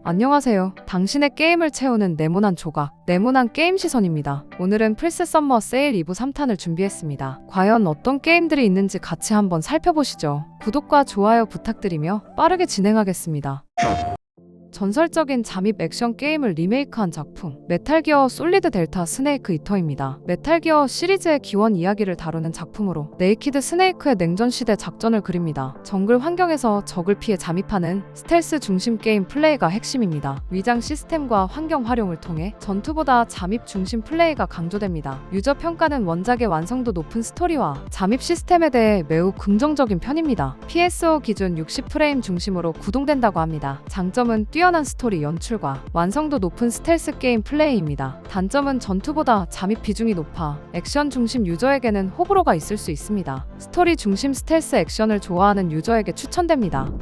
안녕하세요. 당신의 게임을 채우는 네모난 조각, 네모난 게임 시선입니다. 오늘은 플스 썸머 세일 2부 3탄을 준비했습니다. 과연 어떤 게임들이 있는지 같이 한번 살펴보시죠. 구독과 좋아요 부탁드리며 빠르게 진행하겠습니다. 전설적인 잠입 액션 게임을 리메이크한 작품 메탈기어 솔리드 델타 스네이크 이터입니다. 메탈기어 시리즈의 기원 이야기를 다루는 작품으로 네이키드 스네이크의 냉전시대 작전을 그립니다. 정글 환경에서 적을 피해 잠입하는 스텔스 중심 게임 플레이가 핵심입니다. 위장 시스템과 환경 활용을 통해 전투보다 잠입 중심 플레이가 강조됩니다. 유저 평가는 원작의 완성도 높은 스토리와 잠입 시스템에 대해 매우 긍정적인 편입니다. PSO 기준 60프레임 중심으로 구동된다고 합니다. 장점은 뛰어난 스토리 연출과 완성도 높은 스텔스 게임 플레이입니다. 단점은 전투보다 잠입 비중이 높아 액션 중심 유저에게는 호불호가 있을 수 있습니다. 스토리 중심 스텔스 액션을 좋아하는 유저에게 추천됩니다.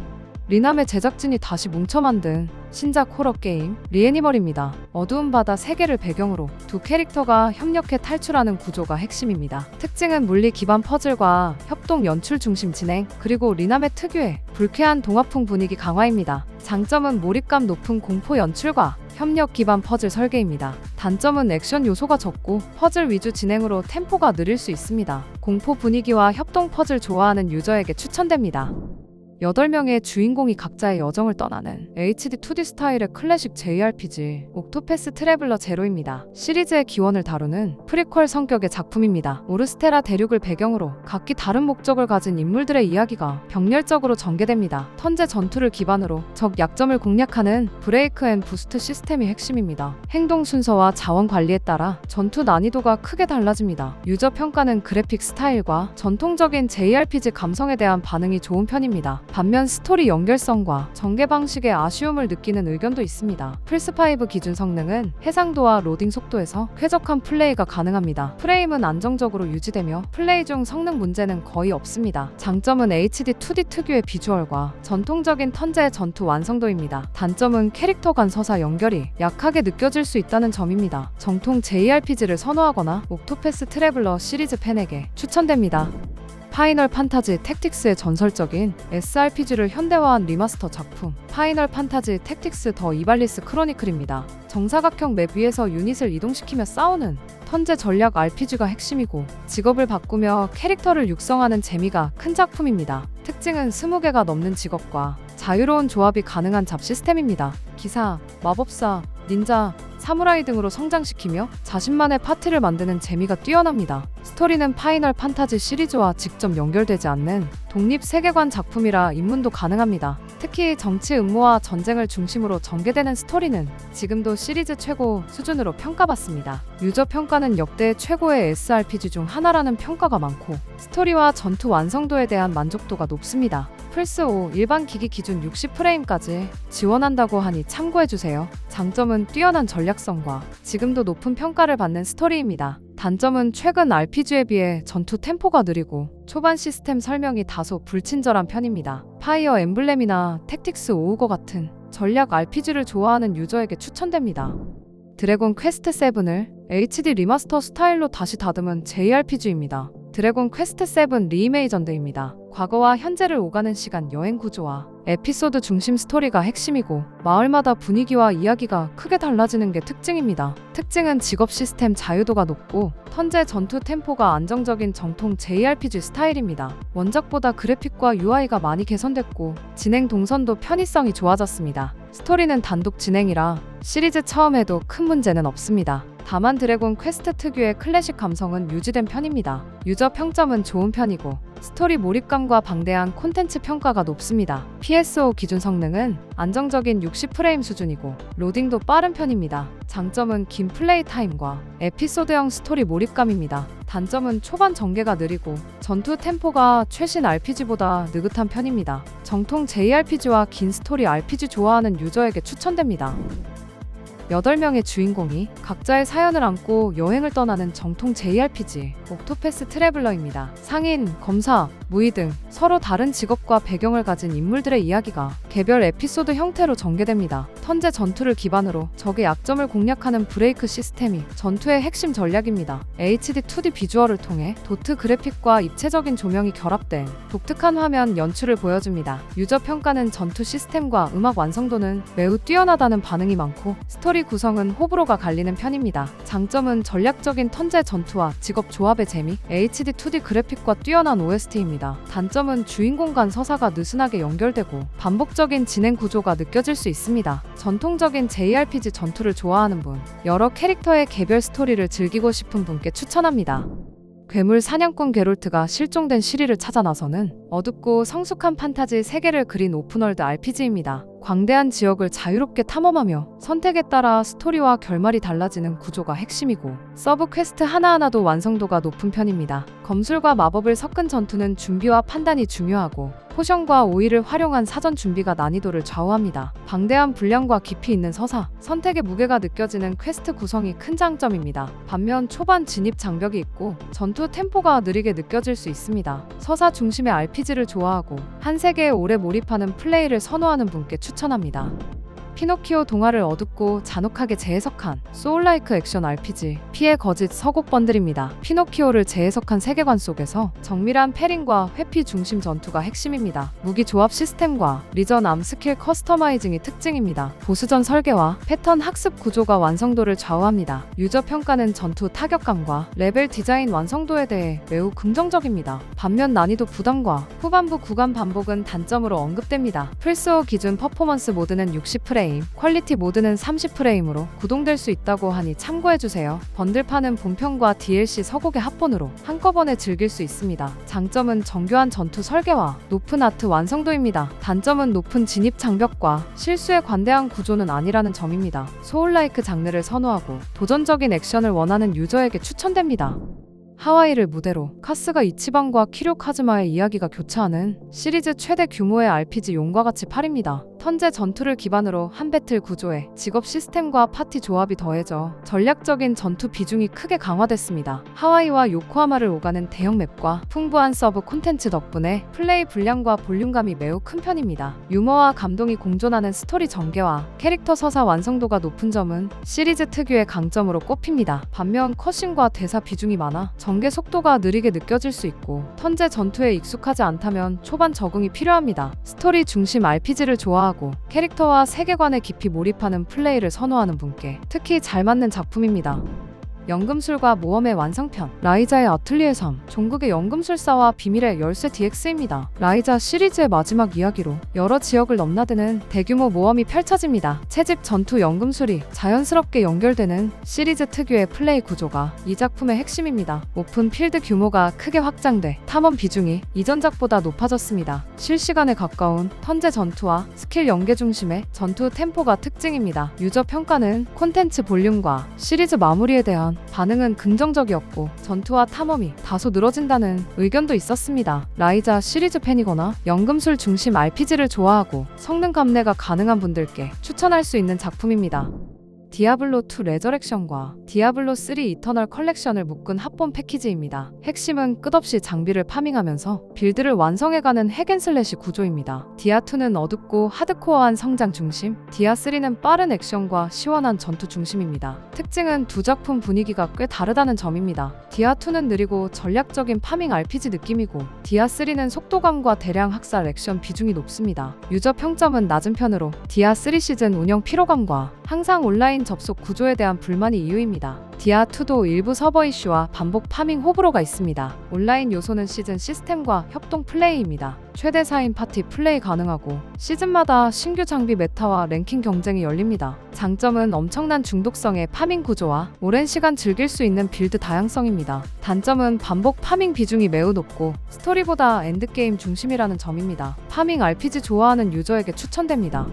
리남의 제작진이 다시 뭉쳐 만든 신작 호러 게임 리애니멀입니다. 어두운 바다 세계를 배경으로 두 캐릭터가 협력해 탈출하는 구조가 핵심입니다. 특징은 물리 기반 퍼즐과 협동 연출 중심 진행, 그리고 리남의 특유의 불쾌한 동화풍 분위기 강화입니다. 장점은 몰입감 높은 공포 연출과 협력 기반 퍼즐 설계입니다. 단점은 액션 요소가 적고 퍼즐 위주 진행으로 템포가 느릴 수 있습니다. 공포 분위기와 협동 퍼즐 좋아하는 유저에게 추천됩니다. 8명의 주인공이 각자의 여정을 떠나는 HD 2D 스타일의 클래식 JRPG 옥토패스 트래블러 제로입니다. 시리즈의 기원을 다루는 프리퀄 성격의 작품입니다. 오르스테라 대륙을 배경으로 각기 다른 목적을 가진 인물들의 이야기가 병렬적으로 전개됩니다. 턴제 전투를 기반으로 적 약점을 공략하는 브레이크 앤 부스트 시스템이 핵심입니다. 행동 순서와 자원 관리에 따라 전투 난이도가 크게 달라집니다. 유저 평가는 그래픽 스타일과 전통적인 JRPG 감성에 대한 반응이 좋은 편입니다. 반면 스토리 연결성과 전개 방식에 아쉬움을 느끼는 의견도 있습니다. 플스5 기준 성능은 해상도와 로딩 속도에서 쾌적한 플레이가 가능합니다. 프레임은 안정적으로 유지되며 플레이 중 성능 문제는 거의 없습니다. 장점은 HD 2D 특유의 비주얼과 전통적인 턴제의 전투 완성도입니다. 단점은 캐릭터 간 서사 연결이 약하게 느껴질 수 있다는 점입니다. 정통 JRPG를 선호하거나 옥토패스 트래블러 시리즈 팬에게 추천됩니다. 파이널 판타지 택틱스의 전설적인 SRPG를 현대화한 리마스터 작품 파이널 판타지 택틱스 더 이발리스 크로니클입니다. 정사각형 맵 위에서 유닛을 이동시키며 싸우는 턴제 전략 RPG가 핵심이고 직업을 바꾸며 캐릭터를 육성하는 재미가 큰 작품입니다. 특징은 20개가 넘는 직업과 자유로운 조합이 가능한 잡 시스템입니다. 기사, 마법사, 닌자, 사무라이 등으로 성장시키며 자신만의 파티를 만드는 재미가 뛰어납니다. 스토리는 파이널 판타지 시리즈와 직접 연결되지 않는 독립 세계관 작품이라 입문도 가능합니다. 특히 정치 음모와 전쟁을 중심으로 전개되는 스토리는 지금도 시리즈 최고 수준으로 평가받습니다. 유저 평가는 역대 최고의 SRPG 중 하나라는 평가가 많고 스토리와 전투 완성도에 대한 만족도가 높습니다. 플스5 일반 기기 기준 60프레임까지 지원한다고 하니 참고해주세요. 장점은 뛰어난 전략성과 지금도 높은 평가를 받는 스토리입니다. 단점은 최근 RPG에 비해 전투 템포가 느리고 초반 시스템 설명이 다소 불친절한 편입니다. 파이어 엠블렘이나 택틱스 오우거 같은 전략 RPG를 좋아하는 유저에게 추천됩니다. 드래곤 퀘스트 7을 HD 리마스터 스타일로 다시 다듬은 JRPG입니다. 드래곤 퀘스트 7 리이메이전드입니다. 과거와 현재를 오가는 시간 여행 구조와 에피소드 중심 스토리가 핵심이고 마을마다 분위기와 이야기가 크게 달라지는 게 특징입니다. 특징은 직업 시스템 자유도가 높고 턴제 전투 템포가 안정적인 정통 JRPG 스타일입니다. 원작보다 그래픽과 UI가 많이 개선됐고 진행 동선도 편의성이 좋아졌습니다. 스토리는 단독 진행이라 시리즈 처음에도 큰 문제는 없습니다. 다만 드래곤 퀘스트 특유의 클래식 감성은 유지된 편입니다. 유저 평점은 좋은 편이고 스토리 몰입감과 방대한 콘텐츠 평가가 높습니다. PSO 기준 성능은 안정적인 60프레임 수준이고 로딩도 빠른 편입니다. 장점은 긴 플레이 타임과 에피소드형 스토리 몰입감입니다. 단점은 초반 전개가 느리고 전투 템포가 최신 RPG보다 느긋한 편입니다. 정통 JRPG와 긴 스토리 RPG 좋아하는 유저에게 추천됩니다. 8명의 주인공이 각자의 사연을 안고 여행을 떠나는 정통 JRPG 옥토패스 트래블러입니다. 상인, 검사, 무의 등 서로 다른 직업과 배경을 가진 인물들의 이야기가 개별 에피소드 형태로 전개됩니다. 턴제 전투를 기반으로 적의 약점을 공략하는 브레이크 시스템이 전투의 핵심 전략입니다. HD 2D 비주얼을 통해 도트 그래픽과 입체적인 조명이 결합된 독특한 화면 연출을 보여줍니다. 유저 평가는 전투 시스템과 음악 완성도는 매우 뛰어나다는 반응이 많고 스토리 구성은 호불호가 갈리는 편입니다. 장점은 전략적인 턴제 전투와 직업 조합의 재미, HD 2D 그래픽과 뛰어난 OST입니다. 단점은 주인공 간 서사가 느슨하게 연결되고 반복적인 진행 구조가 느껴질 수 있습니다. 전통적인 JRPG 전투를 좋아하는 분, 여러 캐릭터의 개별 스토리를 즐기고 싶은 분께 추천합니다. 괴물 사냥꾼 게롤트가 실종된 시리를 찾아 나서는 어둡고 성숙한 판타지 세계를 그린 오픈월드 RPG입니다. 광대한 지역을 자유롭게 탐험하며 선택에 따라 스토리와 결말이 달라지는 구조가 핵심이고 서브 퀘스트 하나하나도 완성도가 높은 편입니다. 검술과 마법을 섞은 전투는 준비와 판단이 중요하고 포션과 오일을 활용한 사전 준비가 난이도를 좌우합니다. 방대한 분량과 깊이 있는 서사, 선택의 무게가 느껴지는 퀘스트 구성이 큰 장점입니다. 반면 초반 진입 장벽이 있고 전투 템포가 느리게 느껴질 수 있습니다. 서사 중심의 RPG를 좋아하고 한 세계에 오래 몰입하는 플레이를 선호하는 분께 추천합니다. 피노키오 동화를 어둡고 잔혹하게 재해석한 소울라이크 액션 RPG 피의 거짓 서곡 번들입니다. 피노키오를 재해석한 세계관 속에서 정밀한 패링과 회피 중심 전투가 핵심입니다. 무기 조합 시스템과 리전 암 스킬 커스터마이징이 특징입니다. 보스전 설계와 패턴 학습 구조가 완성도를 좌우합니다. 유저 평가는 전투 타격감과 레벨 디자인 완성도에 대해 매우 긍정적입니다. 반면 난이도 부담과 후반부 구간 반복은 단점으로 언급됩니다. 플스5 기준 퍼포먼스 모드는 60프레임, 퀄리티 모드는 30프레임으로 구동될 수 있다고 하니 참고해주세요. 번들판은 본편과 DLC 서곡의 합본으로 한꺼번에 즐길 수 있습니다. 장점은 정교한 전투 설계와 높은 아트 완성도입니다. 단점은 높은 진입 장벽과 실수에 관대한 구조는 아니라는 점입니다. 소울라이크 장르를 선호하고 도전적인 액션을 원하는 유저에게 추천됩니다. 하와이를 무대로 카스가 이치방과 키류 카즈마의 이야기가 교차하는 시리즈 최대 규모의 RPG 용과 같이 팔입니다. 턴제 전투를 기반으로 한 배틀 구조에 직업 시스템과 파티 조합이 더해져 전략적인 전투 비중이 크게 강화됐습니다. 하와이와 요코하마를 오가는 대형 맵과 풍부한 서브 콘텐츠 덕분에 플레이 분량과 볼륨감이 매우 큰 편입니다. 유머와 감동이 공존하는 스토리 전개와 캐릭터 서사 완성도가 높은 점은 시리즈 특유의 강점으로 꼽힙니다. 반면 컷신과 대사 비중이 많아 전개 속도가 느리게 느껴질 수 있고 턴제 전투에 익숙하지 않다면 초반 적응이 필요합니다. 스토리 중심 RPG를 좋아하고 캐릭터와 세계관에 깊이 몰입하는 플레이를 선호하는 분께 특히 잘 맞는 작품입니다. 연금술과 모험의 완성편, 라이자의 아틀리에 삶, 종국의 연금술사와 비밀의 열쇠 DX입니다. 라이자 시리즈의 마지막 이야기로 여러 지역을 넘나드는 대규모 모험이 펼쳐집니다. 채집 전투 연금술이 자연스럽게 연결되는 시리즈 특유의 플레이 구조가 이 작품의 핵심입니다. 오픈 필드 규모가 크게 확장돼 탐험 비중이 이전작보다 높아졌습니다. 실시간에 가까운 턴제 전투와 스킬 연계 중심의 전투 템포가 특징입니다. 유저 평가는 콘텐츠 볼륨과 시리즈 마무리에 대한 반응은 긍정적이었고 전투와 탐험이 다소 늘어진다는 의견도 있었습니다. 라이자 시리즈 팬이거나 연금술 중심 RPG를 좋아하고 성능 감내가 가능한 분들께 추천할 수 있는 작품입니다. 디아블로2 레저렉션과 디아블로3 이터널 컬렉션을 묶은 합본 패키지입니다. 핵심은 끝없이 장비를 파밍하면서 빌드를 완성해가는 핵앤슬래시 구조입니다. 디아2는 어둡고 하드코어한 성장 중심, 디아3는 빠른 액션과 시원한 전투 중심입니다. 특징은 두 작품 분위기가 꽤 다르다는 점입니다. 디아2는 느리고 전략적인 파밍 RPG 느낌이고 디아3는 속도감과 대량 학살 액션 비중이 높습니다. 유저 평점은 낮은 편으로 디아3 시즌 운영 피로감과 항상 온라인 접속 구조에 대한 불만이 이유입니다. 디아2도 일부 서버 이슈와 반복 파밍 호불호가 있습니다. 온라인 요소는 시즌 시스템과 협동 플레이입니다. 최대 4인 파티 플레이 가능하고 시즌마다 신규 장비 메타와 랭킹 경쟁이 열립니다. 장점은 엄청난 중독성의 파밍 구조와 오랜 시간 즐길 수 있는 빌드 다양성입니다. 단점은 반복 파밍 비중이 매우 높고 스토리보다 엔드게임 중심이라는 점입니다. 파밍 RPG 좋아하는 유저에게 추천됩니다.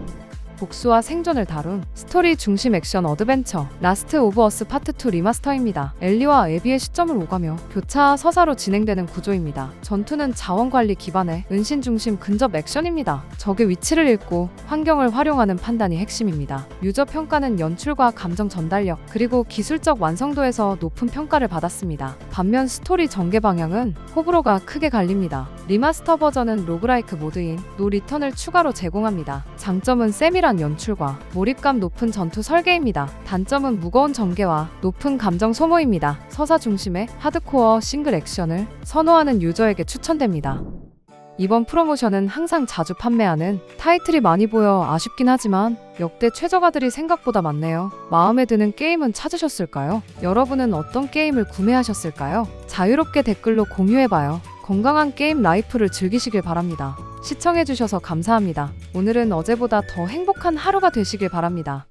복수와 생존을 다룬 스토리 중심 액션 어드벤처 라스트 오브 어스 파트 2 리마스터입니다. 엘리와 에비의 시점을 오가며 교차 서사로 진행되는 구조입니다. 전투는 자원 관리 기반의 은신 중심 근접 액션입니다. 적의 위치를 읽고 환경을 활용하는 판단이 핵심입니다. 유저 평가는 연출과 감정 전달력 그리고 기술적 완성도에서 높은 평가를 받았습니다. 반면 스토리 전개 방향은 호불호가 크게 갈립니다. 리마스터 버전은 로그라이크 모드인 노 리턴을 추가로 제공합니다. 장점은 세밀한 연출과 몰입감 높은 전투 설계입니다. 단점은 무거운 전개와 높은 감정 소모입니다. 서사 중심의 하드코어 싱글 액션을 선호하는 유저에게 추천됩니다. 이번 프로모션은 항상 자주 판매하는 타이틀이 많이 보여 아쉽긴 하지만 역대 최저가들이 생각보다 많네요. 마음에 드는 게임은 찾으셨을까요? 여러분은 어떤 게임을 구매하셨을까요? 자유롭게 댓글로 공유해봐요. 건강한 게임 라이프를 즐기시길 바랍니다. 시청해주셔서 감사합니다. 오늘은 어제보다 더 행복한 하루가 되시길 바랍니다.